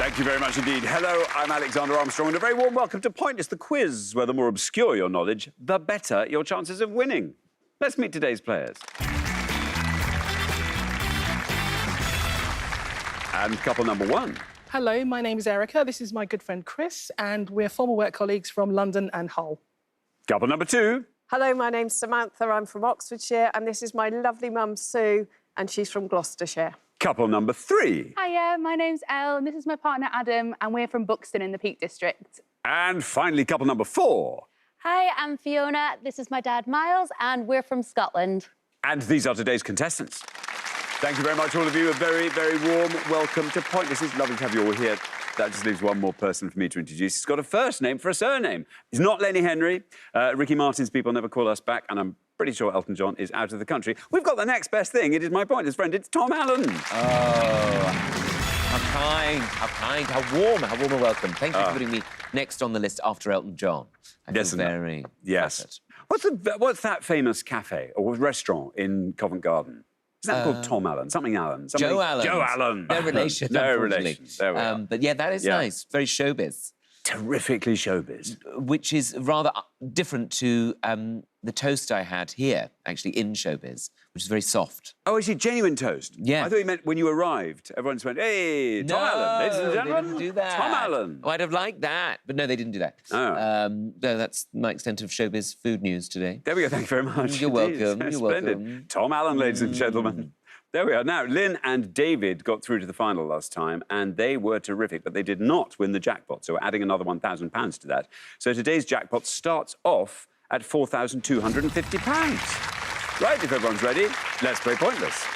Thank you very much indeed. Hello, I'm Alexander Armstrong, and a very warm welcome to Pointless, the quiz, where the more obscure your knowledge, the better your chances of winning. Let's meet today's players. And couple number one. Hello, my name is Erica. This is my good friend Chris, and we're former work colleagues from London and Hull. Couple number two. Hello, my name's Samantha. I'm from Oxfordshire, and this is my lovely mum, Sue, and she's from Gloucestershire. Couple number three. Hiya, my name's Elle, and this is my partner Adam, and we're from Buxton in the Peak District. And finally, couple number four. Hi, I'm Fiona. This is my dad, Miles, and we're from Scotland. And these are today's contestants. Thank you very much, all of you. A very, very warm welcome to Pointless. It's lovely to have you all here. That just leaves one more person for me to introduce. He's got a first name for a surname. He's not Lenny Henry. Ricky Martin's people never call us back, and I'm pretty sure Elton John is out of the country. We've got the next best thing. It is my Pointless friend. It's Tom Allen. Oh, how kind, how warm a welcome. Thank you for putting me next on the list after Elton John. I feel very flattered. What's that famous cafe or restaurant in Covent Garden? Is that called Tom Allen? Something Allen? Joe Allen. Joe Allen. No relation, No relation. There we are. But yeah, that is nice. Very showbiz. Terrifically showbiz. Which is rather different to the toast I had here, actually, in showbiz, which is very soft. Oh, is it genuine toast? Yeah. I thought you meant when you arrived, everyone just went, hey, Tom Allen, ladies and gentlemen. They didn't do that. Tom Allen. Oh, I'd have liked that, but no, they didn't do that. Oh. No, that's my extent of showbiz food news today. There we go, thank you very much. You're welcome, Indeed. you're Splendid. welcome. Tom Allen, ladies and gentlemen. There we are. Now, Lynn and David got through to the final last time, and they were terrific, but they did not win the jackpot, so we're adding another £1,000 to that. So today's jackpot starts off at £4,250. Right, if everyone's ready, let's play Pointless.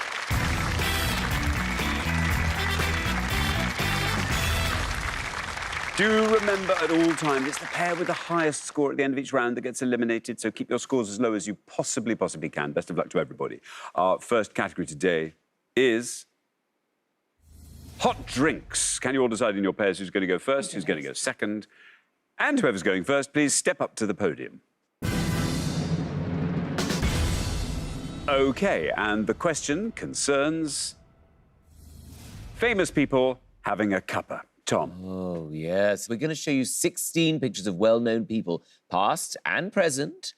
Do remember at all times, it's the pair with the highest score at the end of each round that gets eliminated, so keep your scores as low as you possibly can. Best of luck to everybody. Our first category today is hot drinks. Can you all decide in your pairs who's going to go first, who's going to go second? And whoever's going first, please step up to the podium. OK, and the question concerns famous people having a cuppa. Tom. Oh, yes. We're going to show you 16 pictures of well-known people, past and present,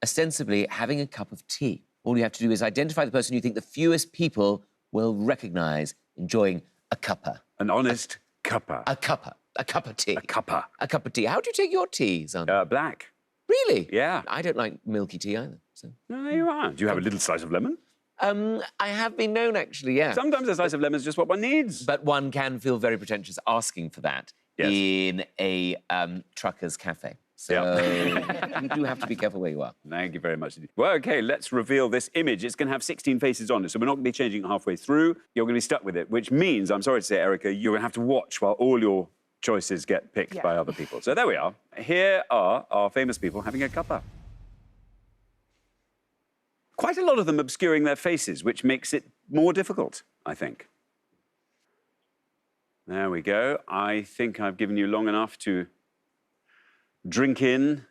ostensibly having a cup of tea. All you have to do is identify the person you think the fewest people will recognise enjoying a cuppa. An honest cuppa. A cuppa. A cup of tea. A cuppa. A cup of tea. How do you take your tea, son? Black. Really? Yeah. I don't like milky tea either. So. No, there you are. Do you have a little slice of lemon? I have been known, actually, yeah. Sometimes a slice of lemon is just what one needs. But one can feel very pretentious asking for that in a trucker's cafe. So you do have to be careful where you are. Thank you very much indeed. Well, OK, let's reveal this image. It's going to have 16 faces on it, so we're not going to be changing it halfway through. You're going to be stuck with it, which means, I'm sorry to say, Erica, you're going to have to watch while all your choices get picked by other people. So there we are. Here are our famous people having a cuppa. Quite a lot of them obscuring their faces, which makes it more difficult, I think. There we go. I think I've given you long enough to drink in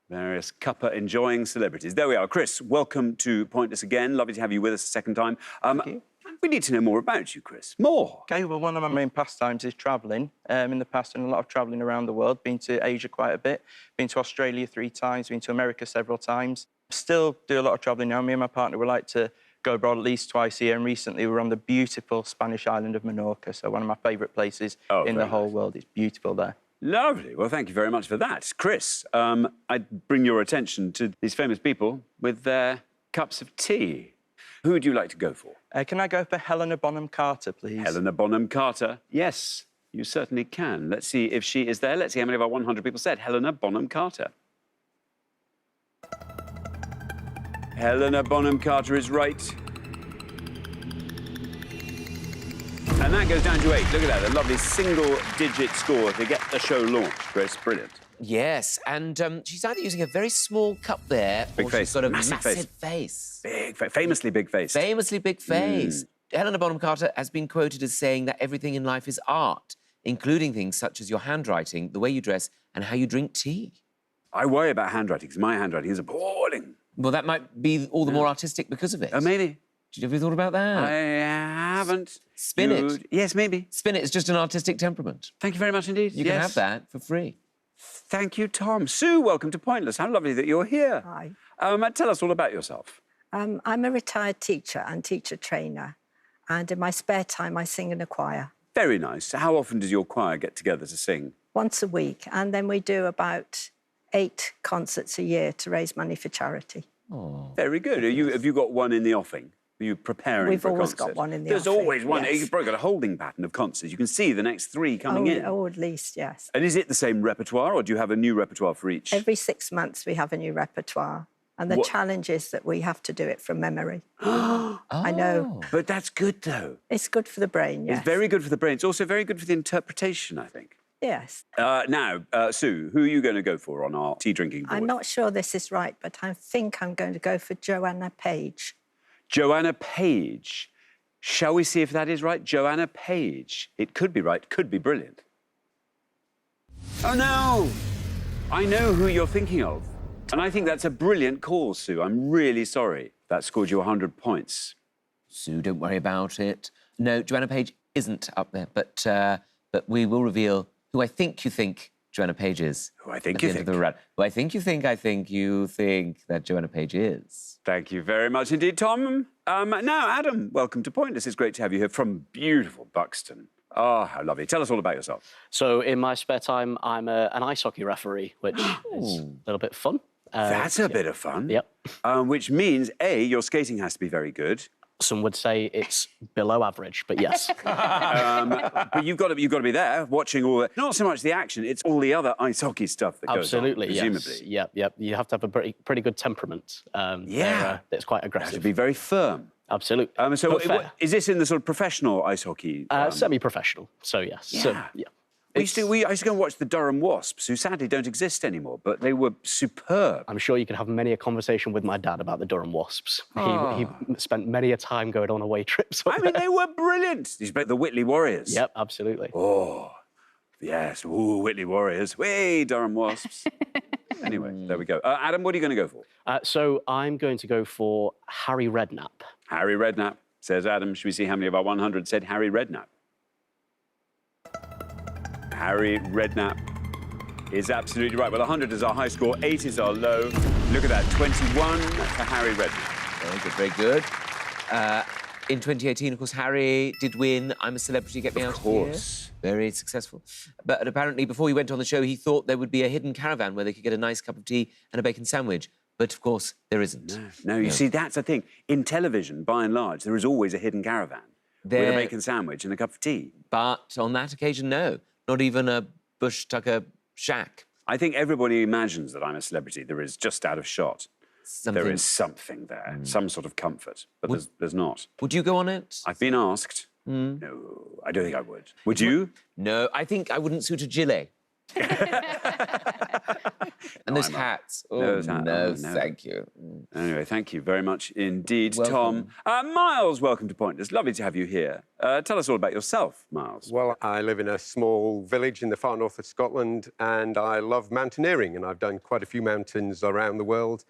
various cuppa-enjoying celebrities. There we are. Chris, welcome to Pointless again. Lovely to have you with us a second time. Thank you. We need to know more about you, Chris. More. OK, well, one of my main pastimes is travelling. In the past, done a lot of travelling around the world. Been to Asia quite a bit. Been to Australia 3 times. Been to America several times. Still do a lot of travelling now. Me and my partner would like to go abroad at least twice a year, and recently we were on the beautiful Spanish island of Menorca, so one of my favourite places in the whole world. It's beautiful there. Lovely. Well, thank you very much for that. Chris, I'd bring your attention to these famous people with their cups of tea. Who would you like to go for? Can I go for Helena Bonham Carter, please? Helena Bonham Carter. Yes, you certainly can. Let's see if she is there. Let's see how many of our 100 people said Helena Bonham Carter. Helena Bonham Carter is right. And that goes down to 8. Look at that, a lovely single-digit score to get the show launched. Chris, brilliant. Yes, and she's either using a very small cup there Big or face. she's got a Massive face. Famously big face. Famously big face. Helena Bonham Carter has been quoted as saying that everything in life is art, including things such as your handwriting, the way you dress, and how you drink tea. I worry about handwriting, because my handwriting is appalling. Well, that might be all the more artistic because of it. Oh, maybe. Have you thought about that? I haven't. Spin it. Yes, maybe. Spin it. It's just an artistic temperament. Thank you very much indeed. You can have that for free. Thank you, Tom. Sue, welcome to Pointless. How lovely that you're here. Hi. Tell us all about yourself. I'm a retired teacher and teacher trainer, and in my spare time I sing in a choir. Very nice. How often does your choir get together to sing? Once a week, and then we do about 8 concerts a year to raise money for charity. Oh. Very good. Have you got one in the offing? Are you preparing We've for a always concert? got one in the There's offing, always one. yes. You've probably got a holding pattern of concerts. You can see the next 3 coming in. Oh, at least, yes. And is it the same repertoire, or do you have a new repertoire for each? Every 6 months we have a new repertoire, and the challenge is that we have to do it from memory. I know. But that's good, though. It's good for the brain, yes. It's very good for the brain. It's also very good for the interpretation, I think. Yes. Now, Sue, who are you going to go for on our tea drinking board? I'm not sure this is right, but I think I'm going to go for Joanna Page. Joanna Page. Shall we see if that is right? Joanna Page. It could be right, could be brilliant. Oh, no! I know who you're thinking of. And I think that's a brilliant call, Sue. I'm really sorry. That scored you 100 points. Sue, don't worry about it. No, Joanna Page isn't up there, but we will reveal who I think you think Joanna Page is. Who I think you think. Who I think you think that Joanna Page is. Thank you very much indeed, Tom. Now, Adam, welcome to Pointless. It's great to have you here from beautiful Buxton. Oh, how lovely. Tell us all about yourself. So in my spare time, I'm an ice hockey referee, which is a little bit fun. That's a bit of fun. Yep. Which means, A, your skating has to be very good. Some would say it's below average, but yes. But you've got to be there watching all the, not so much the action, it's all the other ice hockey stuff that goes on, presumably. Yes. Yep. You have to have a pretty good temperament. It's quite You aggressive. have to be very firm. Absolutely. So But fair. is this in the sort of professional ice hockey? Semi-professional, so yes. Yeah. So, yeah. I used to go and watch the Durham Wasps, who sadly don't exist anymore, but they were superb. I'm sure you could have many a conversation with my dad about the Durham Wasps. He spent many a time going on away trips. I mean, they were brilliant. These the Whitley Warriors. Yep, absolutely. Oh, yes. Ooh, Whitley Warriors. Way, Durham Wasps. Anyway, there we go. Adam, what are you going to go for? So I'm going to go for Harry Redknapp. Harry Redknapp, says Adam. Should we see how many of our 100 said Harry Redknapp? Harry Redknapp is absolutely right. Well, 100 is our high score, 8 is our low. Look at that, 21 for Harry Redknapp. Very good, very good. In 2018, of course, Harry did win I'm a Celebrity, Get Me Out of Here. Very successful. But apparently, before he went on the show, he thought there would be a hidden caravan where they could get a nice cup of tea and a bacon sandwich. But, of course, there isn't. No, you see, that's the thing. In television, by and large, there is always a hidden caravan with a bacon sandwich and a cup of tea. But on that occasion, no. Not even a Bush Tucker shack. I think everybody imagines that I'm a celebrity. There is just out of shot. There is something there, some sort of comfort, but there's not. Would you go on it? I've been asked. No, I don't think I would. Would you? No, I think I wouldn't suit a gilet. And those hats. Oh, no, thank you. Anyway, thank you very much indeed, Welcome. Tom. Miles, welcome to Pointless. Lovely to have you here. Tell us all about yourself, Miles. Well, I live in a small village in the far north of Scotland, and I love mountaineering, and I've done quite a few mountains around the world,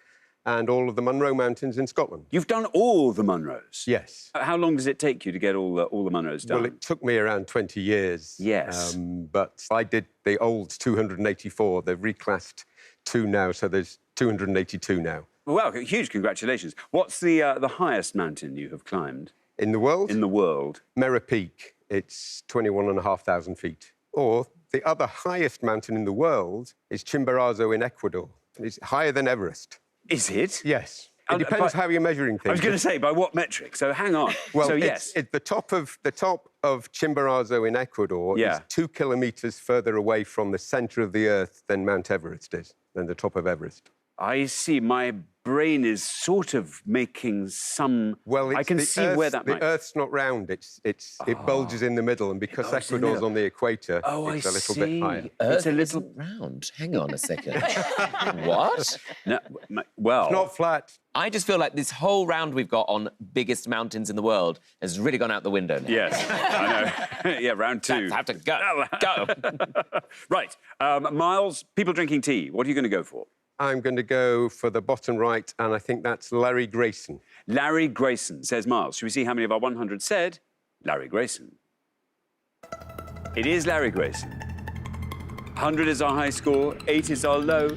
and all of the Munro Mountains in Scotland. You've done all the Munros? Yes. How long does it take you to get all the Munros done? Well, it took me around 20 years. Yes. But I did the old 284. They've reclassed 2 now, so there's 282 now. Well, huge congratulations. What's the highest mountain you have climbed? In the world? In the world. Merra Peak. It's 21,500 feet. Or the other highest mountain in the world is Chimborazo in Ecuador. It's higher than Everest. Is it? Yes. It depends how you're measuring things. I was going to say, by what metric? So hang on. Well, so yes. The top of Chimborazo in Ecuador is 2 kilometres further away from the centre of the Earth than Mount Everest is, than the top of Everest. I see. My brain is sort of making some... Well, I can see where that might... The Earth's not round. It bulges in the middle, and because Ecuador's on the equator, it's a little bit higher. It's a little round. Hang on a second. What? No, well... It's not flat. I just feel like this whole round we've got on biggest mountains in the world has really gone out the window now. Yes, I know. Yeah, round 2. Have to go. Go. Right. Miles, people drinking tea. What are you going to go for? I'm going to go for the bottom right, and I think that's Larry Grayson. Larry Grayson, says Miles. Should we see how many of our 100 said Larry Grayson? It is Larry Grayson. 100 is our high score, 8 is our low.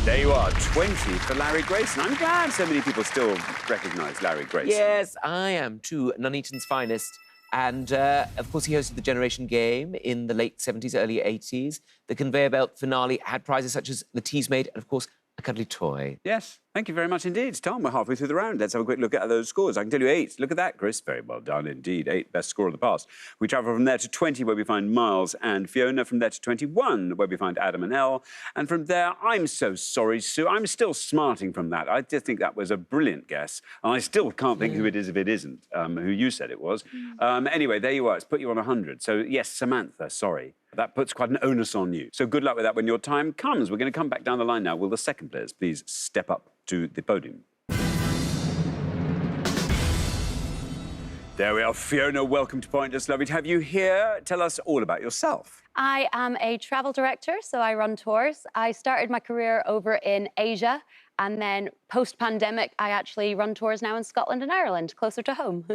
There you are, 20 for Larry Grayson. I'm glad so many people still recognise Larry Grayson. Yes, I am too. Nuneaton's finest. And, of course, he hosted the Generation Game in the late 70s, early 80s. The conveyor belt finale had prizes such as the teas made and, of course, a cuddly toy. Yes, thank you very much indeed. Tom, we're halfway through the round. Let's have a quick look at those scores. I can tell you 8. Look at that, Chris. Very well done indeed. 8, best score of the past. We travel from there to 20, where we find Miles and Fiona. From there to 21, where we find Adam and Elle. And from there, I'm so sorry, Sue. I'm still smarting from that. I just think that was a brilliant guess. And I still can't think who it is if it isn't, who you said it was. Anyway, there you are. It's put you on 100. So, yes, Samantha, sorry. That puts quite an onus on you. So good luck with that when your time comes. We're going to come back down the line now. Will the second players please step up to the podium? There we are. Fiona, welcome to Pointless. Lovely to have you here. Tell us all about yourself. I am a travel director, so I run tours. I started my career over in Asia, and then post-pandemic, I actually run tours now in Scotland and Ireland, closer to home.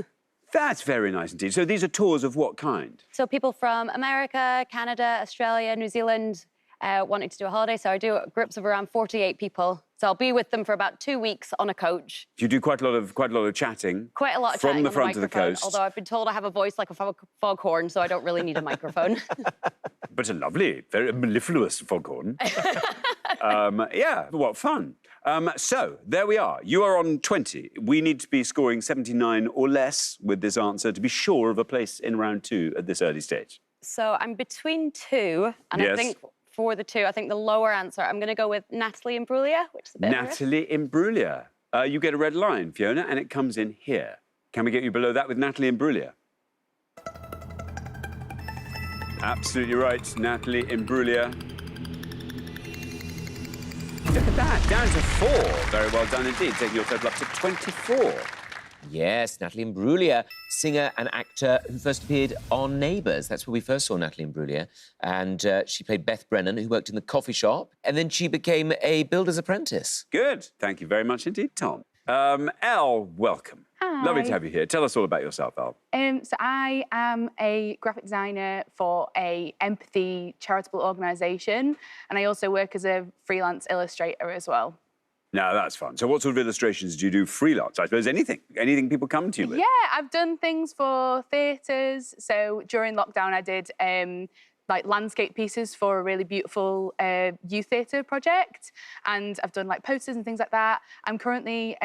That's very nice indeed. So these are tours of what kind? So people from America, Canada, Australia, New Zealand wanting to do a holiday. So I do groups of around 48 people. So I'll be with them for about 2 weeks on a coach. You do quite a lot of chatting. Quite a lot of from chatting the on front the of the coast. Although I've been told I have a voice like a foghorn, so I don't really need a microphone. But a lovely, very mellifluous foghorn. Yeah, what fun. So, there we are. You are on 20. We need to be scoring 79 or less with this answer to be sure of a place in round 2 at this early stage. So I'm between 2, and Yes. I think for the 2, I think the lower answer, I'm going to go with Natalie Imbruglia, which is a bit of a risk. Natalie Imbruglia. You get a red line, Fiona, and it comes in here. Can we get you below that with Natalie Imbruglia? Absolutely right, Natalie Imbruglia. Look at that, down to 4. Very well done indeed, taking your total up to 24. Yes, Natalie Imbruglia, singer and actor who first appeared on Neighbours. That's where we first saw Natalie Imbruglia. And she played Beth Brennan, who worked in the coffee shop. And then she became a builder's apprentice. Good. Thank you very much indeed, Tom. Elle, welcome. Hi. Lovely to have you here. Tell us all about yourself, Elle. So I am a graphic designer for a empathy charitable organisation, and I also work as a freelance illustrator as well. Now, that's fun. So what sort of illustrations do you do freelance? I suppose anything. Anything people come to you with? Yeah, I've done things for theatres. So during lockdown, I did like landscape pieces for a really beautiful youth theatre project, and I've done like posters and things like that. I'm currently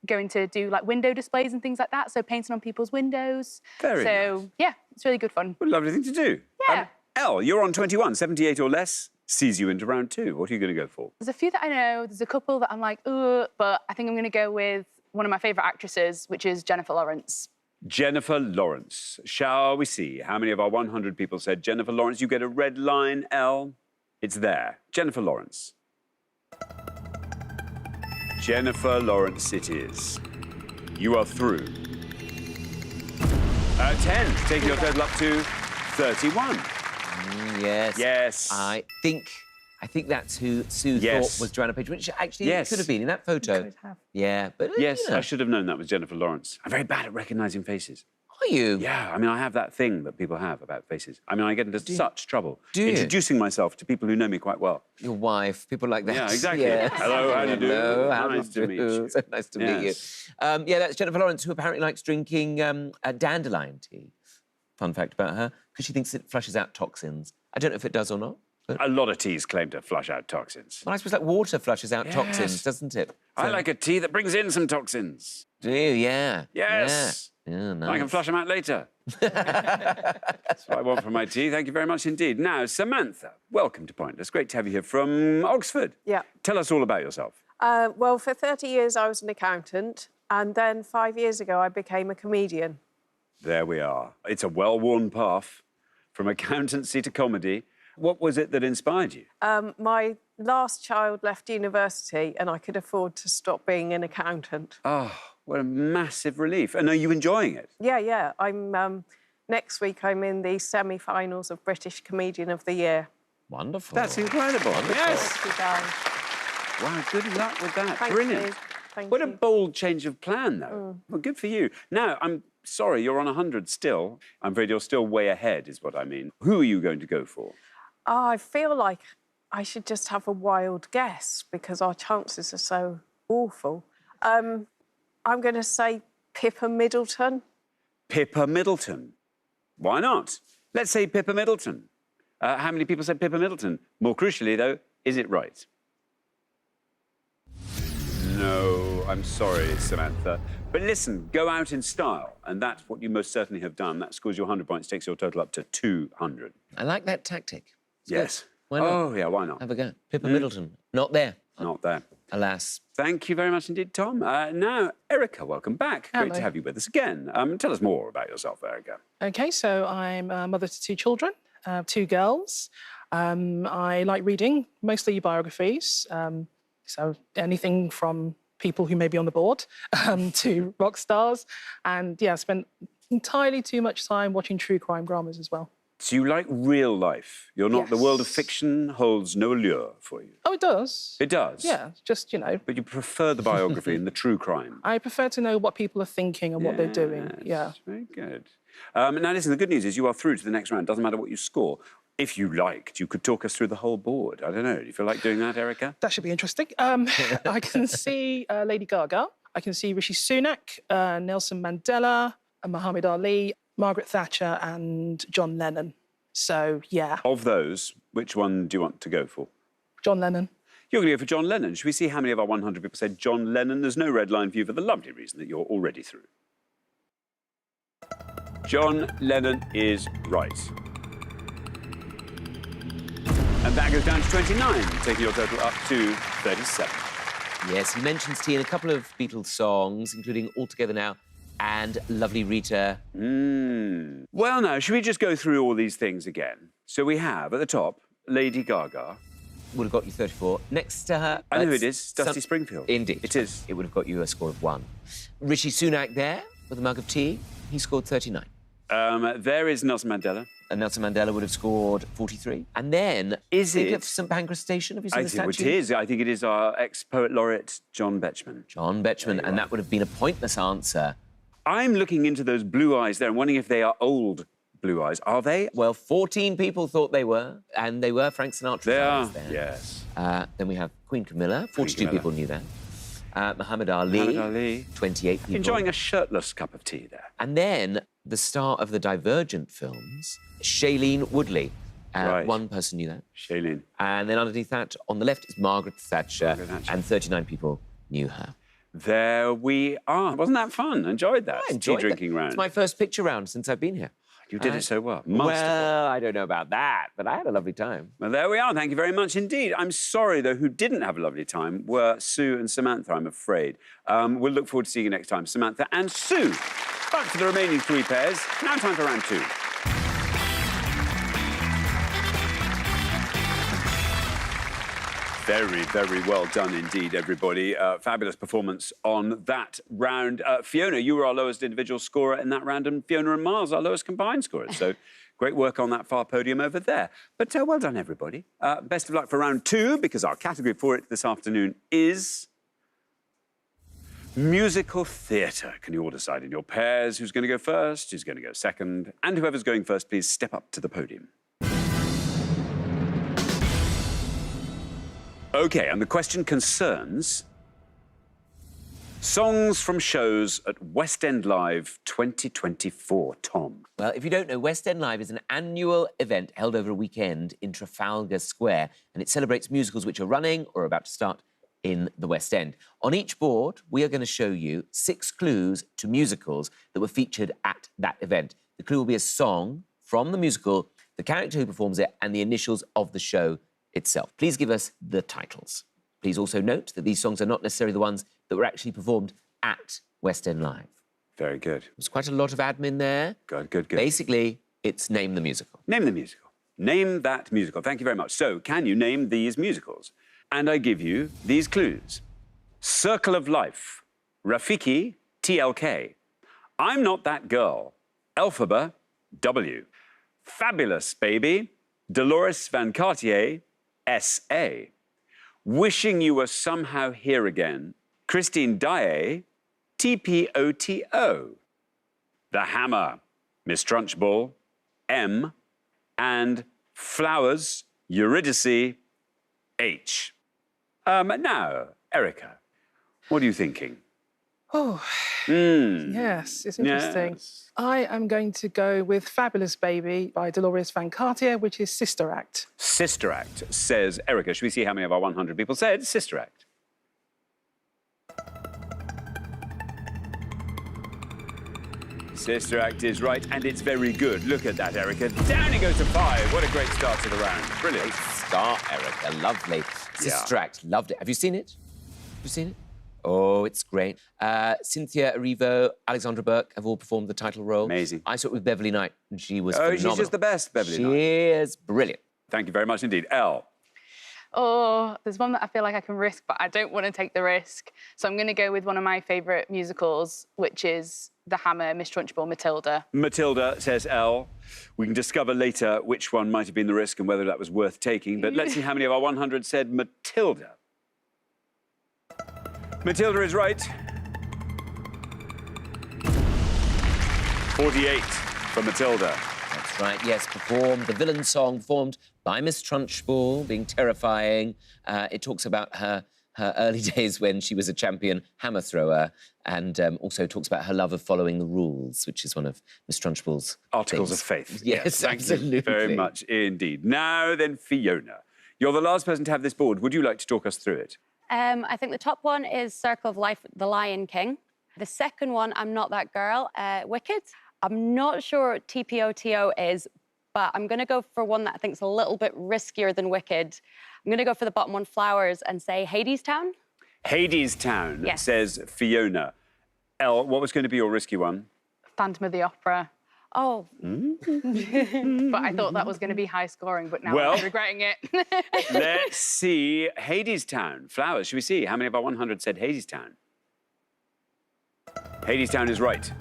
going to do like window displays and things like that, so painting on people's windows. Very nice. Yeah, it's really good fun. What a lovely thing to do. Yeah. Elle, you're on 21, 78 or less, sees you into round 2. What are you going to go for? There's a few that I know, there's a couple that I'm like, ugh, but I think I'm going to go with one of my favourite actresses, which is Jennifer Lawrence. Jennifer Lawrence. Shall we see how many of our 100 people said Jennifer Lawrence? You get a red line, Elle. It's there. Jennifer Lawrence. Jennifer Lawrence it is. You are through. 10, taking your total up to 31. Yes. Yes. I think that's who Sue thought was Joanna Page, which actually it could have been in that photo. Could have. Yeah, but Yes, you know. I should have known that was Jennifer Lawrence. I'm very bad at recognising faces. Are you? Yeah, I mean, I have that thing that people have about faces. I mean, I get into such trouble Do you? introducing myself to people who know me quite well. Your wife, people like that. Yeah, exactly. Yes. Hello, how do you do? Hello, how Nice do to meet you. So nice to meet you. Yes. Yeah, that's Jennifer Lawrence, who apparently likes drinking dandelion tea. Fun fact about her, because she thinks it flushes out toxins. I don't know if it does or not. But... A lot of teas claim to flush out toxins. Well, I suppose like water flushes out Yes. toxins, doesn't it? I like a tea that brings in some toxins. Do you? Yeah. Yes. Yeah, nice. I can flush them out later. That's what I want from my tea. Thank you very much indeed. Now, Samantha, welcome to Pointless. Great to have you here from Oxford. Yeah. Tell us all about yourself. Well, for 30 years, I was an accountant. And then 5 years ago, I became a comedian. There we are. It's a well-worn path from accountancy to comedy. What was it that inspired you? My last child left university and I could afford to stop being an accountant. Oh, what a massive relief. And are you enjoying it? Yeah. Next week, I'm in the semi-finals of British Comedian of the Year. Wonderful. That's incredible. Yes. Thank you, guys. Wow, good luck with that. Thank Brilliant. you. Thank What a you. bold change of plan, though. Well, good for you. Now, I'm sorry, you're on 100 still. I'm afraid you're still way ahead, is what I mean. Who are you going to go for? I feel like I should just have a wild guess because our chances are so awful. I'm going to say Pippa Middleton. Pippa Middleton. Why not? Let's say Pippa Middleton. How many people said Pippa Middleton? More crucially, though, is it right? No, I'm sorry, Samantha. But listen, go out in style, and that's what you most certainly have done. That scores your 100 points, takes your total up to 200. I like that tactic. It's Yes. good. Why not? Oh, yeah, why not? Have a go. Pippa Middleton. Not there. Not there. Alas. Thank you very much indeed, Tom. Now, Erica, welcome back. Great Hello. to have you with us again. Tell us more about yourself, Erica. OK, so I'm a mother to 2 children, 2 girls. I like reading, mostly biographies. So anything from people who may be on the board to rock stars. And, yeah, I spent entirely too much time watching true crime dramas as well. So you like real life. You're not... The world of Yes. fiction holds no allure for you. Oh, it does. It does? Yeah, just, you know. But you prefer the biography and the true crime. I prefer to know what people are thinking and what they're doing. Yes, Yeah. Very good. Now, listen, the good news is you are through to the next round. Doesn't matter what you score. If you liked, you could talk us through the whole board. I don't know. Do you feel like doing that, Erica? That should be interesting. I can see Lady Gaga. I can see Rishi Sunak, Nelson Mandela, Muhammad Ali, Margaret Thatcher and John Lennon. So, yeah, Of those, which one do you want to go for? John Lennon. You're going to go for John Lennon. Should we see how many of our 100 people said John Lennon? There's no red line for you for the lovely reason that you're already through. John Lennon is right. And that goes down to 29, taking your total up to 37. Yes, he mentions tea in a couple of Beatles songs, including All Together Now and Lovely Rita. Well, now, should we just go through all these things again? So we have, at the top, Lady Gaga. Would have got you 34. Next to her... I know who that's it is, Dusty Springfield. Indeed. It is. It would have got you a score of 1. Rishi Sunak there, with a mug of tea. He scored 39. There is Nelson Mandela. And Nelson Mandela would have scored 43. And then... think of St Pancras Station. Have you seen the statue? It is. I think it is our ex-poet laureate, John Betjeman. John Betjeman, and that would have been a pointless answer. I'm looking into those blue eyes there and wondering if they are old blue eyes. Are they? Well, 14 people thought they were, and they were Frank Sinatra's They are, eyes there. yes. Then we have Queen Camilla. 42 Camilla. people knew that. Muhammad Ali. Muhammad Ali. 28 people. Enjoying a shirtless cup of tea there. And then the star of the Divergent films, Shailene Woodley. Right. One person knew that. Shailene. And then underneath that, on the left, is Margaret Thatcher. Margaret Thatcher. And 39 people knew her. There we are. Wasn't that fun? Enjoyed that. I enjoyed tea drinking that. round. It's my first picture round since I've been here. You did it so well. Masterful. Well, I don't know about that, but I had a lovely time. Well, there we are. Thank you very much indeed. I'm sorry, though, who didn't have a lovely time were Sue and Samantha, I'm afraid. We'll look forward to seeing you next time, Samantha and Sue. Back to the remaining 3 pairs. Now time for round 2. Very, very well done indeed, everybody. Fabulous performance on that round. Fiona, you were our lowest individual scorer in that round, and Fiona and Miles, our lowest combined scorers. So great work on that far podium over there. But well done, everybody. Best of luck for round 2, because our category for it this afternoon is musical theatre. Can you all decide in your pairs who's going to go first, who's going to go second? And whoever's going first, please step up to the podium. OK, and the question concerns songs from shows at West End Live 2024. Tom. Well, if you don't know, West End Live is an annual event held over a weekend in Trafalgar Square, and it celebrates musicals which are running or about to start in the West End. On each board, we are going to show you 6 clues to musicals that were featured at that event. The clue will be a song from the musical, the character who performs it, and the initials of the show itself. Please give us the titles. Please also note that these songs are not necessarily the ones that were actually performed at West End Live. Very good. There's quite a lot of admin there. Good, good, good. Basically, it's name the musical. Name the musical. Name that musical. Thank you very much. So, can you name these musicals? And I give you these clues. Circle of Life, Rafiki, TLK. I'm Not That Girl, Elphaba, W. Fabulous Baby, Dolores Van Cartier, S.A. Wishing You Were Somehow Here Again, Christine Daae, T.P.O.T.O. The Hammer, Miss Trunchbull, M. And Flowers, Eurydice, H. Now, Erica, what are you thinking? Oh, yes, it's interesting. Yes. I am going to go with Fabulous Baby by Dolores Van Cartier, which is Sister Act. Sister Act, says Erica. Should we see how many of our 100 people said Sister Act? Sister Act is right, and it's very good. Look at that, Erica. Down it goes to 5. What a great start to the round. Brilliant. Great start, Erica. Lovely. Sister Act, loved it. Have you seen it? Have you seen it? Oh, it's great. Cynthia Erivo, Alexandra Burke have all performed the title role. Amazing. I saw it with Beverly Knight, and she was phenomenal. She's just the best, Beverly Knight. She is brilliant. Thank you very much indeed. Elle. Oh, there's one that I feel like I can risk, but I don't want to take the risk. So I'm going to go with one of my favourite musicals, which is The Hammer, Miss Trunchbull, Matilda. Matilda, says Elle. We can discover later which one might have been the risk and whether that was worth taking, but let's see how many of our 100 said Matilda. Matilda is right. 48 for Matilda. That's right, yes, performed, the villain song performed by Miss Trunchbull, being terrifying. It talks about her early days when she was a champion hammer thrower, and also talks about her love of following the rules, which is one of Miss Trunchbull's Articles things. of faith. Yes, thank absolutely. you very much indeed. Now then, Fiona. You're the last person to have this board. Would you like to talk us through it? I think the top one is Circle of Life, The Lion King. The second one, I'm Not That Girl, Wicked. I'm not sure what TPOTO is, but I'm going to go for one that I think is a little bit riskier than Wicked. I'm going to go for the bottom one, Flowers, and say Hadestown. Hadestown, Yes. says Fiona. Elle, what was going to be your risky one? Phantom of the Opera. Oh. But I thought that was going to be high scoring, but now I'm regretting it. Let's see. Hadestown. Flowers. Should we see how many of our 100 said Hadestown? Hadestown is right.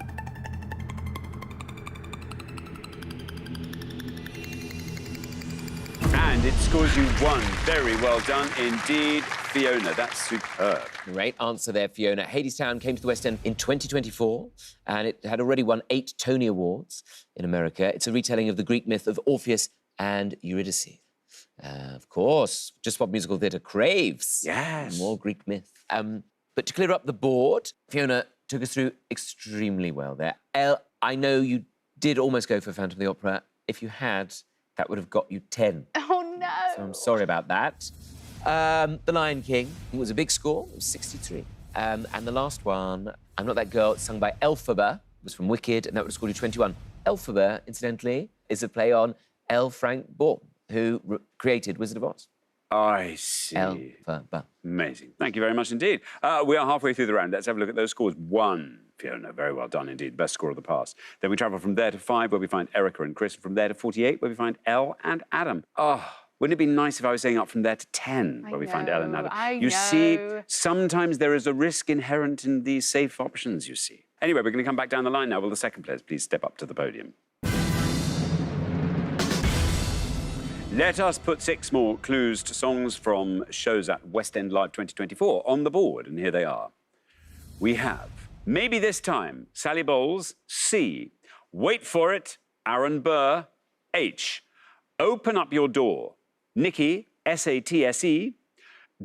And it scores you 1. Very well done indeed, Fiona. That's superb. Great answer there, Fiona. Hadestown came to the West End in 2024, and it had already won 8 Tony Awards in America. It's a retelling of the Greek myth of Orpheus and Eurydice. Of course, just what musical theatre craves. Yes. More Greek myth. But to clear up the board, Fiona took us through extremely well there. Elle, I know you did almost go for Phantom of the Opera. If you had, that would have got you 10. Oh, no. So I'm sorry about that. The Lion King, it was a big score, it was 63. And the last one, I'm Not That Girl, sung by Elphaba, was from Wicked, and that would have scored you 21. Elphaba, incidentally, is a play on L. Frank Baum, who created Wizard of Oz. I see. Elphaba. Amazing. Thank you very much indeed. We are halfway through the round. Let's have a look at those scores. 1, Fiona. Very well done indeed. Best score of the past. Then we travel from there to 5, where we find Erica and Chris. From there to 48, where we find Elle and Adam. Oh, wouldn't it be nice if I was saying up from there to 10, where we find Elle and Adam? You see, sometimes there is a risk inherent in these safe options, you see. Anyway, we're going to come back down the line now. Will the second players please step up to the podium? Let us put 6 more clues to songs from shows at West End Live 2024 on the board, and here they are. We have Maybe This Time, Sally Bowles, C. Wait For It, Aaron Burr, H. Open Up Your Door, Nikki, SATSE.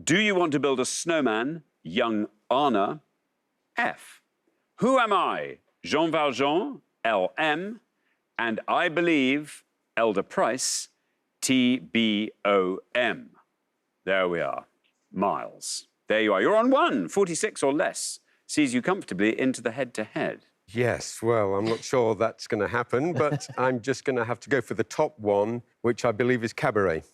Do You Want to Build a Snowman, Young Anna, F. Who Am I, Jean Valjean, LM. And I Believe, Elder Price, TBOM. There we are. Miles. There you are. You're on 1. 46 or less sees you comfortably into the head-to-head. Yes, well, I'm not sure that's going to happen, but I'm just going to have to go for the top one, which I believe is Cabaret.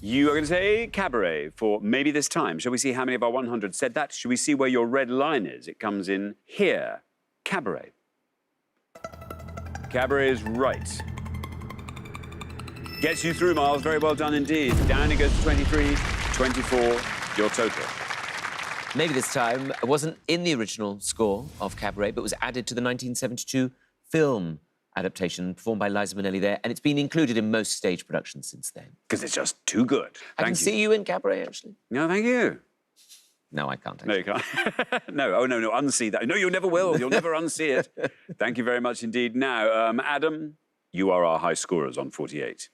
You are going to say Cabaret for Maybe This Time. Shall we see how many of our 100 said that? Shall we see where your red line is? It comes in here. Cabaret. Cabaret is right. Gets you through, Miles. Very well done indeed. Down it goes to 23, 24, your total. Maybe This Time wasn't in the original score of Cabaret, but was added to the 1972 film adaptation performed by Liza Minnelli there, and it's been included in most stage productions since then. Because it's just too good. I can see you in Cabaret, actually. No, thank you. No, I can't. No, you can't. No, oh, no, unsee that. No, you never will. You'll never unsee it. Thank you very much indeed. Now, Adam, you are our high scorers on 48.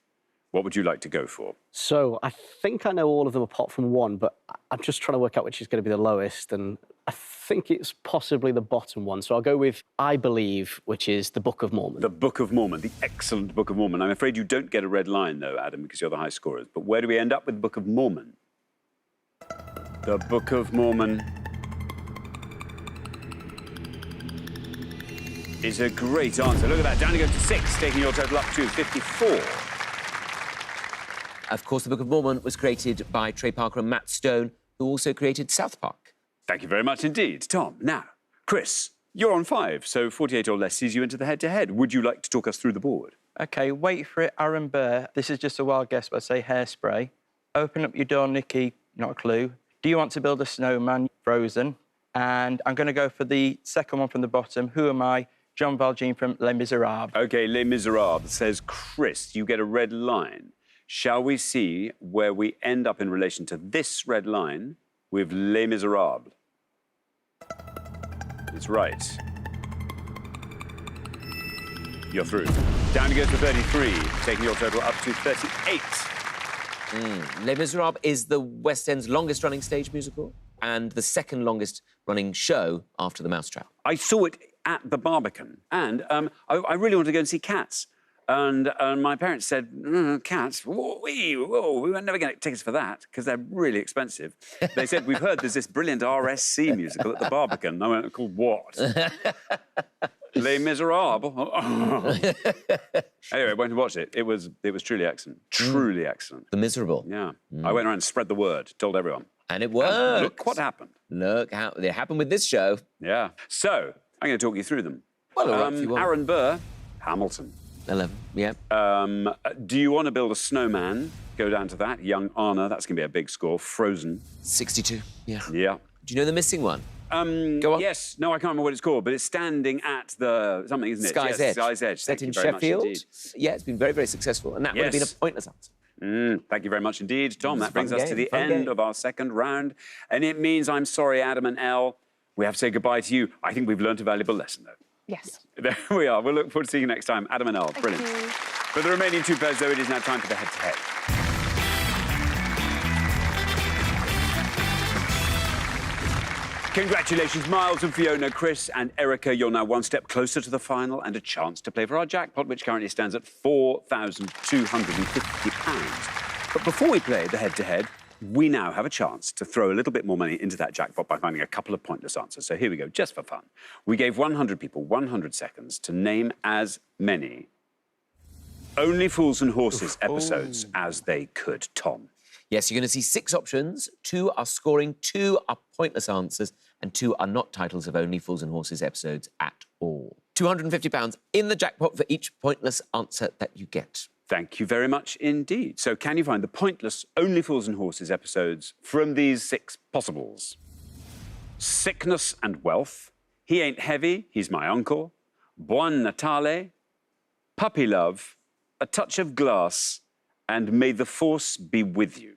What would you like to go for? So I think I know all of them apart from one, but I'm just trying to work out which is going to be the lowest, and I think it's possibly the bottom one. So I'll go with I Believe, which is the Book of Mormon. The Book of Mormon, the excellent Book of Mormon. I'm afraid you don't get a red line, though, Adam, because you're the high scorers. But where do we end up with the Book of Mormon? The Book of Mormon is a great answer. Look at that, down to go to 6, taking your total up to 54. Of course, the Book of Mormon was created by Trey Parker and Matt Stone, who also created South Park. Thank you very much indeed, Tom. Now, Chris, you're on 5, so 48 or less sees you into the head-to-head. Would you like to talk us through the board? OK, wait for it, Aaron Burr. This is just a wild guess, but I say Hairspray. Open Up Your Door, Nikki, not a clue. Do You Want to Build a Snowman? Frozen. And I'm going to go for the second one from the bottom. Who Am I? John Valjean from Les Miserables. OK, Les Miserables says Chris. You get a red line. Shall we see where we end up in relation to this red line with Les Miserables? It's right. You're through. Down to go to 33, taking your total up to 38. Les Miserables is the West End's longest-running stage musical and the second longest-running show after The Mousetrap. I saw it at the Barbican, and I really wanted to go and see Cats. And my parents said, Cats? Whoa, we were never going to get tickets for that, because they're really expensive. They said, we've heard there's this brilliant RSC musical at the Barbican. I went, called what? Les Miserables. Anyway, I went to watch it. It was truly excellent. Truly excellent. The Miserable. Yeah. I went around and spread the word, told everyone. And it worked. And look what happened. Look how it happened with this show. Yeah. So, I'm going to talk you through them. Well, all right, if you want. Aaron Burr, Hamilton. 11, yeah. Do You Want to Build a Snowman? Go down to that. Young Anna, that's going to be a big score. Frozen. 62, yeah. Yeah. Do you know the missing one? Go on. Yes. No, I can't remember what it's called, but it's standing at the something, isn't it? Sky's yes, Edge. Sky's Edge. Set Thank in you very Sheffield. much indeed. Yeah, it's been very, very successful, and that would have been a pointless answer. Thank you very much indeed, Tom. That brings fun us to game, the fun end game. of our second round, and it means I'm sorry, Adam and Elle. We have to say goodbye to you. I think we've learnt a valuable lesson, though. Yes. There we are. We'll look forward to seeing you next time. Adam and Elle, brilliant. You. For the remaining two pairs, though, it is now time for the head-to-head. Congratulations, Miles and Fiona, Chris and Erica. You're now one step closer to the final and a chance to play for our jackpot, which currently stands at £4,250. But before we play the head-to-head, we now have a chance to throw a little bit more money into that jackpot by finding a couple of pointless answers. So here we go, just for fun. We gave 100 people 100 seconds to name as many Only Fools and Horses episodes as they could. Tom. Yes, you're going to see 6 options. 2 are scoring, 2 are pointless answers, and 2 are not titles of Only Fools and Horses episodes at all. £250 in the jackpot for each pointless answer that you get. Thank you very much indeed. So can you find the pointless Only Fools and Horses episodes from these 6 possibles? Sickness and Wealth, He Ain't Heavy, He's My Uncle, Buon Natale, Puppy Love, A Touch of Glass, and May the Force Be With You.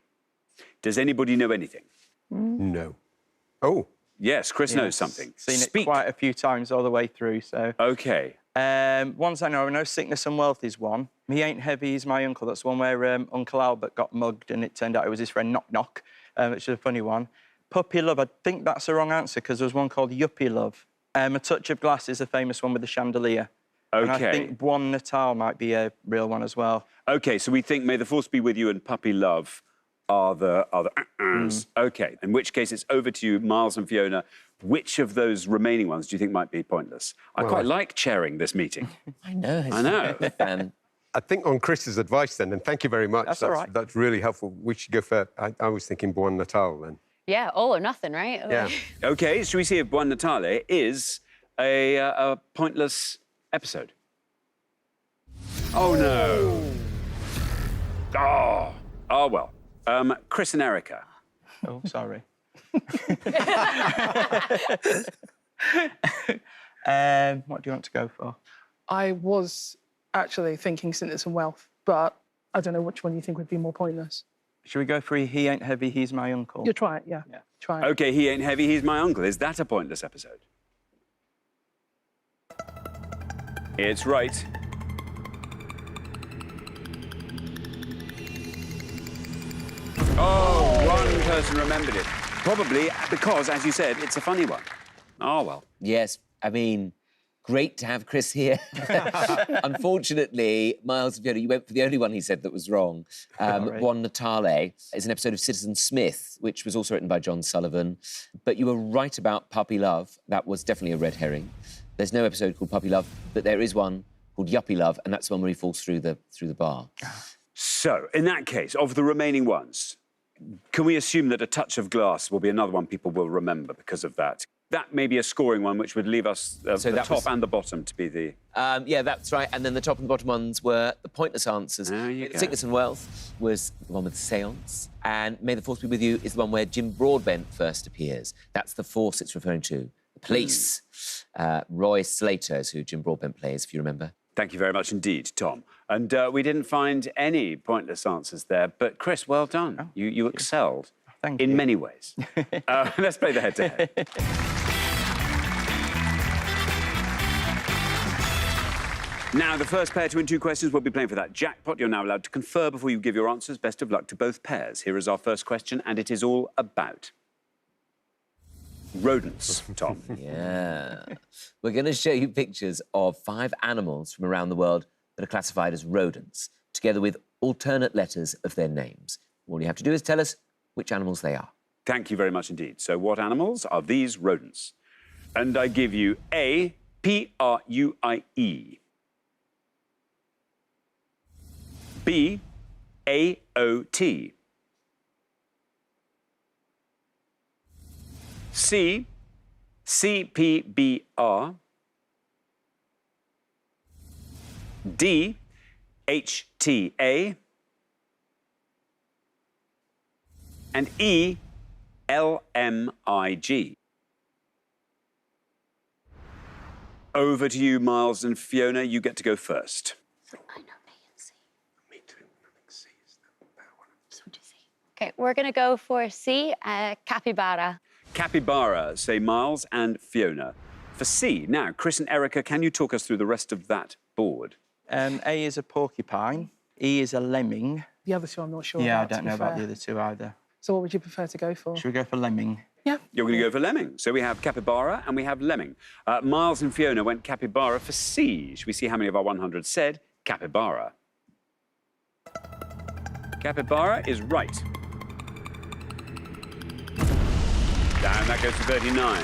Does anybody know anything? No. Oh. Yes, Chris knows something. Seen it quite a few times all the way through, so... OK. Ones I know Sickness and Wealth is one. He Ain't Heavy, He's My Uncle. That's one where Uncle Albert got mugged and it turned out it was his friend Knock Knock, which is a funny one. Puppy Love, I think that's the wrong answer because there was one called Yuppie Love. A Touch of Glass is a famous one with the chandelier. OK. And I think Buon Natal might be a real one as well. OK, so we think May the Force Be With You and Puppy Love are the OK, in which case it's over to you, Miles and Fiona. Which of those remaining ones do you think might be pointless? I quite like chairing this meeting. I know. I know. I think on Chris's advice then, and thank you very much. That's all right. That's really helpful. We should go for, I was thinking Buon Natal then. Yeah, all or nothing, right? Yeah. OK, should we see if Buon Natale is a pointless episode? Oh, no. Oh, well. Chris and Erica. Oh, sorry. What do you want to go for? I was actually thinking Sinners and Wealth, but I don't know which one you think would be more pointless. Should we go for He Ain't Heavy, He's My Uncle? You try it, yeah. Try it. OK, He Ain't Heavy, He's My Uncle. Is that a pointless episode? It's right. Oh, one person remembered it. Probably because, as you said, it's a funny one. Oh, well. Yes, I mean, great to have Chris here. Unfortunately, Miles and Fiona, you went for the only one he said that was wrong. Buon Natale is an episode of Citizen Smith, which was also written by John Sullivan. But you were right about Puppy Love. That was definitely a red herring. There's no episode called Puppy Love, but there is one called Yuppie Love, and that's the one where he falls through the bar. So, in that case, of the remaining ones, can we assume that A Touch of Glass will be another one people will remember because of that? That may be a scoring one, which would leave us So the that top was- and the bottom to be the... Yeah, that's right. And then the top and the bottom ones were the pointless answers. There you go. Sickness and Wealth was the one with the seance. And May the Force Be With You is the one where Jim Broadbent first appears. That's the force it's referring to. The police. Roy Slater is who Jim Broadbent plays, if you remember. Thank you very much indeed, Tom. And we didn't find any pointless answers there, but Chris, well done. Oh, you excelled Thank in you. many ways. Let's play the head-to-head. Now, the first pair to win 2 questions will be playing for that jackpot. You're now allowed to confer before you give your answers. Best of luck to both pairs. Here is our first question, and it is all about rodents, Tom. Yeah. We're going to show you pictures of 5 animals from around the world that are classified as rodents, together with alternate letters of their names. All you have to do is tell us which animals they are. Thank you very much indeed. So what animals are these rodents? And I give you A, P-R-U-I-E. B, A-O-T. C, C-P-B-R. D, H-T-A. And E, L-M-I-G. Over to you, Miles and Fiona. You get to go first. I know A and C. Me too. I think C is that one. So do C. OK, we're going to go for C, capybara. Capybara, say Miles and Fiona. For C, now, Chris and Erica, can you talk us through the rest of that board? A is a porcupine. E is a lemming. The other two I'm not sure Yeah, I about, to don't be know about fair. the other two either. So what would you prefer to go for? Should we go for lemming? Yeah. You're going to go for lemming. So we have capybara and we have lemming. Miles and Fiona went capybara for C. Should we see how many of our 100 said capybara? Capybara is right. Down, that goes to 39.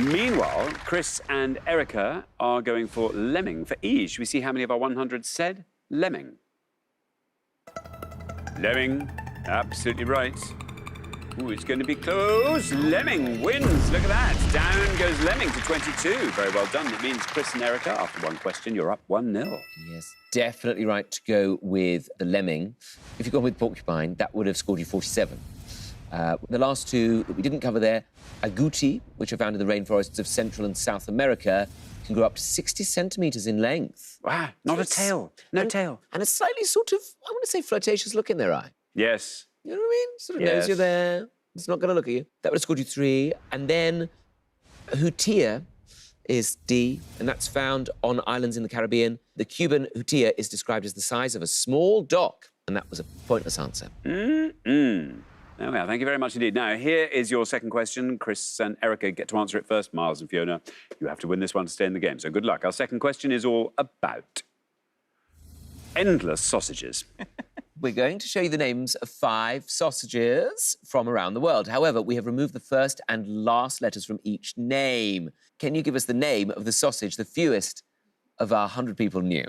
Meanwhile, Chris and Erica are going for lemming for E. Should we see how many of our 100 said lemming? Lemming, absolutely right. Ooh, it's going to be close. Lemming wins. Look at that. Down goes Lemming to 22. Very well done. It means Chris and Erica, after one question, you're up 1-0. Yes, definitely right to go with the lemming. If you'd gone with porcupine, that would have scored you 47. The last two that we didn't cover there, agouti, which are found in the rainforests of Central and South America, can grow up to 60 centimetres in length. Wow, not a tail. No tail. And a slightly sort of, I want to say, flirtatious look in their eye. Yes. You know what I mean? Sort of Yes. knows you're there. It's not going to look at you. That would have scored you 3. And then hutia is D, and that's found on islands in the Caribbean. The Cuban hutia is described as the size of a small dock, and that was a pointless answer. There we are. Thank you very much indeed. Now, here is your second question. Chris and Erica get to answer it first. Miles and Fiona, you have to win this one to stay in the game, so good luck. Our second question is all about endless sausages. We're going to show you the names of 5 sausages from around the world. However, we have removed the first and last letters from each name. Can you give us the name of the sausage the fewest of our 100 people knew?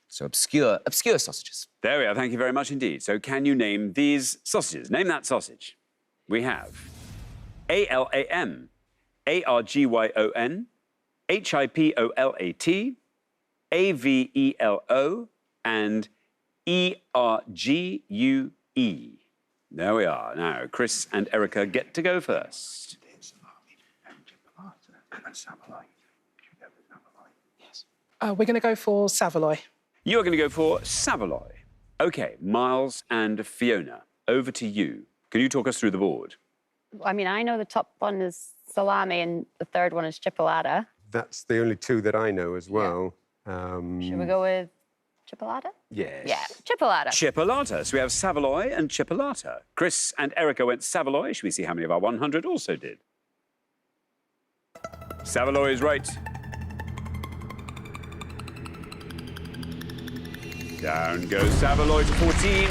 So obscure sausages. There we are. Thank you very much indeed. So can you name these sausages? Name that sausage. We have A-L-A-M, A-R-G-Y-O-N, H-I-P-O-L-A-T, A-V-E-L-O, and E-R-G-U-E. There we are. Now, Chris and Erica get to go first. We're going to go for Savoy. You're going to go for Savoy. OK, Miles and Fiona, over to you. Can you talk us through the board? I mean, I know the top one is salami and the third one is chipolata. That's the only two that I know as well. Should we go with chipolata? Yes. Yeah, chipolata. Chipolata. So we have Savoy and Chipolata. Chris and Erica went Savoy. Should we see how many of our 100 also did? Savoy is right. Down goes Savoy to 14.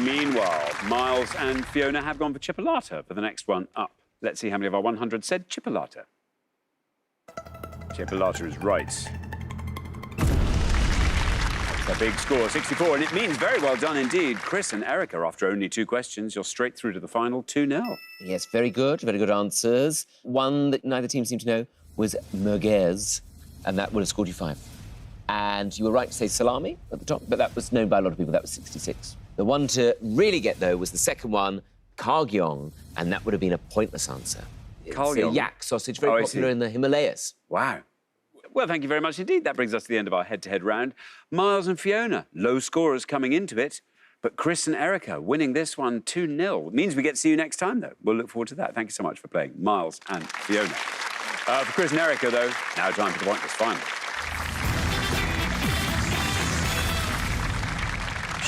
Meanwhile, Miles and Fiona have gone for Chipolata for the next one up. Let's see how many of our 100 said Chipolata. Chipolata is right. That's a big score, 64, and it means very well done indeed. Chris and Erica, after only 2 questions, you're straight through to the final 2-0. Yes, very good answers. One that neither team seemed to know was merguez, and that would have scored you 5. And you were right to say salami at the top, but that was known by a lot of people. That was 66. The one to really get, though, was the second one, kargyong, and that would have been a pointless answer. Kargyong? It's a yak sausage, very popular in the Himalayas. Wow. Well, thank you very much indeed. That brings us to the end of our head-to-head round. Miles and Fiona, low scorers coming into it, but Chris and Erica winning this one 2-0. It means we get to see you next time, though. We'll look forward to that. Thank you so much for playing, Miles and Fiona. For Chris and Erica, though, now time for the pointless final.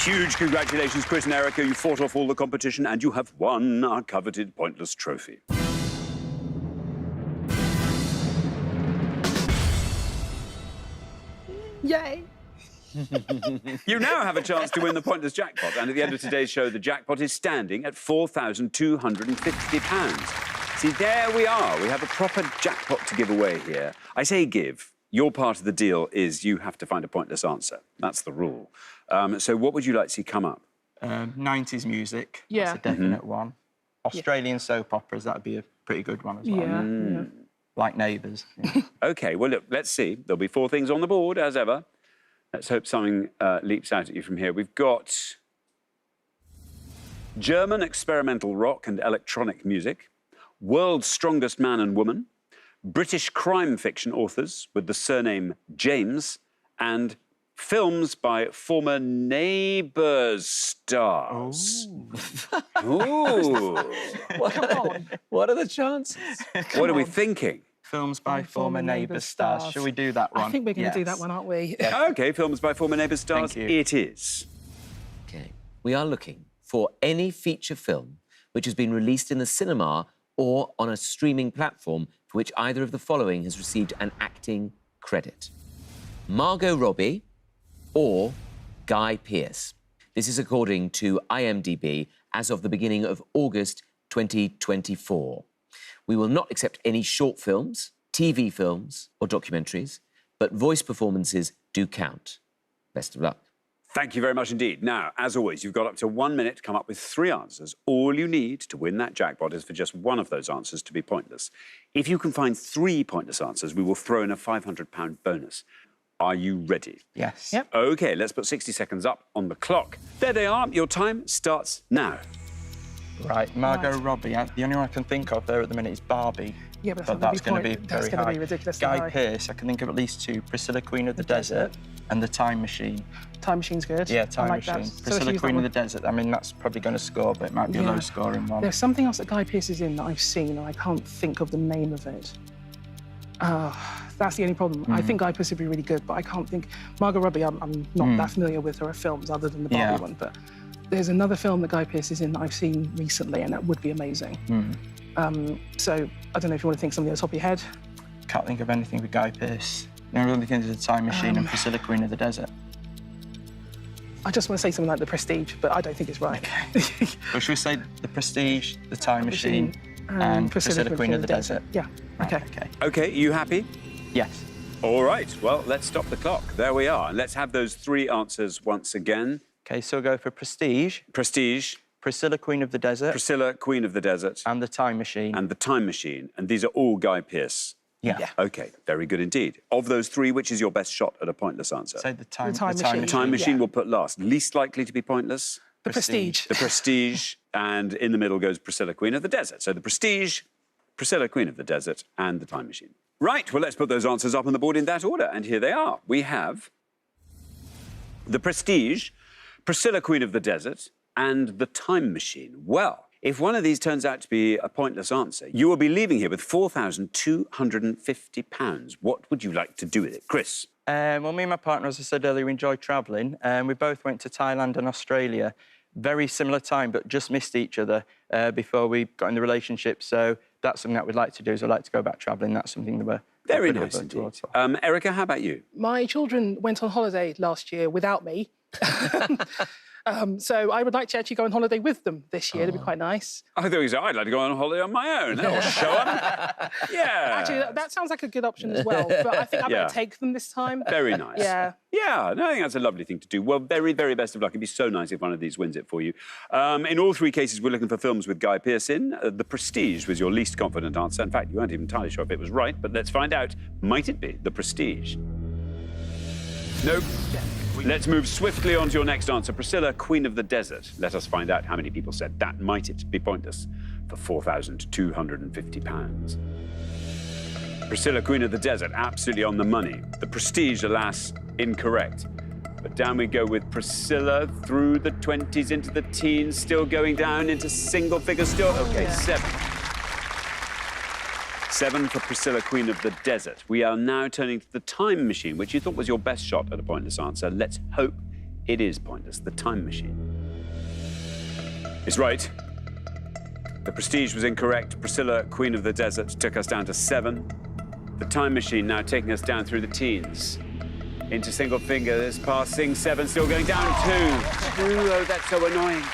Huge congratulations, Chris and Erica. You fought off all the competition and you have won our coveted pointless trophy. Yay! You now have a chance to win the pointless jackpot, and at the end of today's show, the jackpot is standing at £4,250. See, there we are. We have a proper jackpot to give away here. I say give. Your part of the deal is you have to find a pointless answer. That's the rule. So what would you like to see come up? 90s music. Yeah. That's a definite one. Australian soap operas, that'd be a pretty good one as well. Yeah. Like Neighbours. Yeah. OK, well, look, let's see. There'll be 4 things on the board, as ever. Let's hope something leaps out at you from here. We've got German experimental rock and electronic music, world's strongest man and woman, British crime fiction authors with the surname James, and films by former Neighbours stars. Ooh. What are the chances? What are we thinking? Films by former Neighbours stars. Shall we do that one? I think we're going to do Yes. that one, aren't we? OK, films by former Neighbours stars. Thank you. It is. OK. We are looking for any feature film which has been released in the cinema or on a streaming platform for which either of the following has received an acting credit. Margot Robbie or Guy Pearce. This is according to IMDb as of the beginning of August 2024. We will not accept any short films, TV films or documentaries, but voice performances do count. Best of luck. Thank you very much indeed. Now, as always, you've got up to 1 minute to come up with 3 answers. All you need to win that jackpot is for just one of those answers to be pointless. If you can find 3 pointless answers, we will throw in a £500 bonus. Are you ready? Yes. Yep. OK, let's put 60 seconds up on the clock. There they are. Your time starts now. Right, Margot Robbie. The only one I can think of there at the minute is Barbie. Yeah, but that's going to be that's very gonna high. be ridiculously Guy high. Pearce, I can think of at least 2. Priscilla, Queen of the Desert. Desert, and The Time Machine. Time Machine's good. Yeah, I Time like Machine. That. So let's Priscilla, use that Queen of one. the Desert. I mean, that's probably going to score, but it might be a Yeah. low-scoring one. There's something else that Guy Pearce is in that I've seen, and I can't think of the name of it. That's the only problem. I think Guy Pearce would be really good, but I can't think. Margot Robbie, I'm not that familiar with her films other than the Barbie one, but there's another film that Guy Pearce is in that I've seen recently, and that would be amazing. So I don't know if you want to think something else off your head. Can't think of anything with Guy Pearce. The only thing is The Time Machine and Priscilla, Queen of the Desert. I just want to say something like The Prestige, but I don't think it's right. Or should we say The Prestige, The Time Machine, and Priscilla, Queen of the Desert? Yeah. Right, Okay. OK. OK, you happy? Yes. All right. Well, let's stop the clock. There we are. And let's have those 3 answers once again. OK, so we'll go for Prestige, Prestige, Priscilla, Queen of the Desert, Priscilla, Queen of the Desert, and The Time Machine. and The Time Machine. And these are all Guy Pearce. Yeah. OK, very good indeed. Of those 3, which is your best shot at a pointless answer? Say The Time Machine. The Time Machine Yeah. will put last. Least likely to be pointless? The Prestige. The Prestige. And in the middle goes Priscilla, Queen of the Desert. So The Prestige, Priscilla, Queen of the Desert, and The Time Machine. Right, well, let's put those answers up on the board in that order, and here they are. We have The Prestige, Priscilla, Queen of the Desert, and The Time Machine. Well, if one of these turns out to be a pointless answer, you will be leaving here with £4,250. What would you like to do with it? Chris? Well, me and my partner, as I said earlier, we enjoy travelling. We both went to Thailand and Australia. Very similar time, but just missed each other before we got in the relationship. So that's something that we'd like to do, is I'd like to go back travelling. That's something that we're... Very nice indeed. Erica, how about you? My children went on holiday last year without me. So I would like to actually go on holiday with them this year. It'd be quite nice. I thought you said I'd like to go on holiday on my own. That'll show them. Yeah. Actually, that sounds like a good option as well. But I think I better take them this time. Very nice. Yeah. Yeah, no, I think that's a lovely thing to do. Well, very, very best of luck. It'd be so nice if one of these wins it for you. In all three cases, we're looking for films with Guy Pearce in. The Prestige was your least confident answer. In fact, you weren't even entirely sure if it was right, but let's find out. Might it be The Prestige? Nope. Let's move swiftly on to your next answer. Priscilla, Queen of the Desert. Let us find out how many people said that. Might it be pointless for £4,250? Priscilla, Queen of the Desert, absolutely on the money. The Prestige, alas, incorrect. But down we go with Priscilla through the 20s into the teens, still going down into single figures still. OK, 7. 7 for Priscilla, Queen of the Desert. We are now turning to The Time Machine, which you thought was your best shot at a pointless answer. Let's hope it is pointless. The Time Machine is right. The Prestige was incorrect. Priscilla, Queen of the Desert, took us down to 7. The Time Machine now taking us down through the teens. Into single fingers, passing 7, still going down 2. 2, oh, that's so annoying.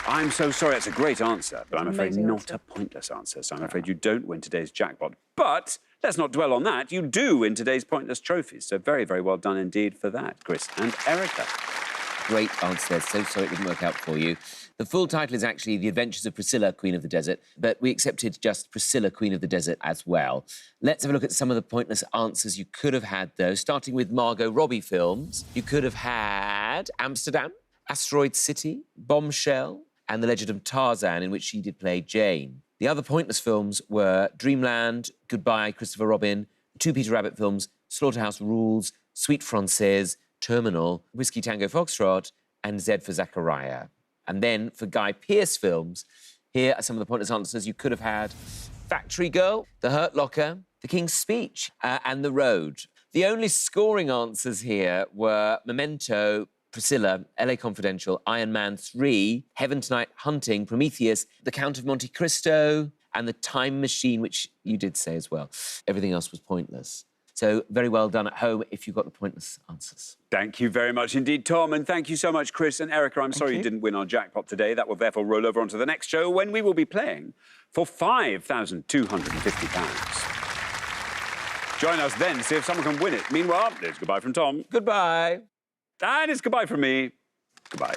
I'm so sorry, that's a great answer, but I'm afraid not a pointless answer, so I'm afraid you don't win today's jackpot. But let's not dwell on that. You do win today's pointless trophies, so very, very well done indeed for that, Chris and Erica. Great answer. So sorry it didn't work out for you. The full title is actually The Adventures of Priscilla, Queen of the Desert, but we accepted just Priscilla, Queen of the Desert as well. Let's have a look at some of the pointless answers you could have had, though, starting with Margot Robbie films. You could have had Amsterdam, Asteroid City, Bombshell, and The Legend of Tarzan, in which she did play Jane. The other pointless films were Dreamland, Goodbye, Christopher Robin, the 2 Peter Rabbit films, Slaughterhouse Rules, Sweet Francaise, Terminal, Whiskey Tango Foxtrot, and Z for Zachariah. And then for Guy Pearce films, here are some of the pointless answers you could have had. Factory Girl, The Hurt Locker, The King's Speech, and The Road. The only scoring answers here were Memento, Priscilla, LA Confidential, Iron Man 3, Heaven Tonight, Hunting, Prometheus, The Count of Monte Cristo, and The Time Machine, which you did say as well. Everything else was pointless. So very well done at home if you got the pointless answers. Thank you very much indeed, Tom, and thank you so much, Chris and Erica. I'm sorry you didn't win our jackpot today. That will therefore roll over onto the next show when we will be playing for £5,250. Join us then to see if someone can win it. Meanwhile, it's goodbye from Tom. Goodbye. And it's goodbye from me. Goodbye.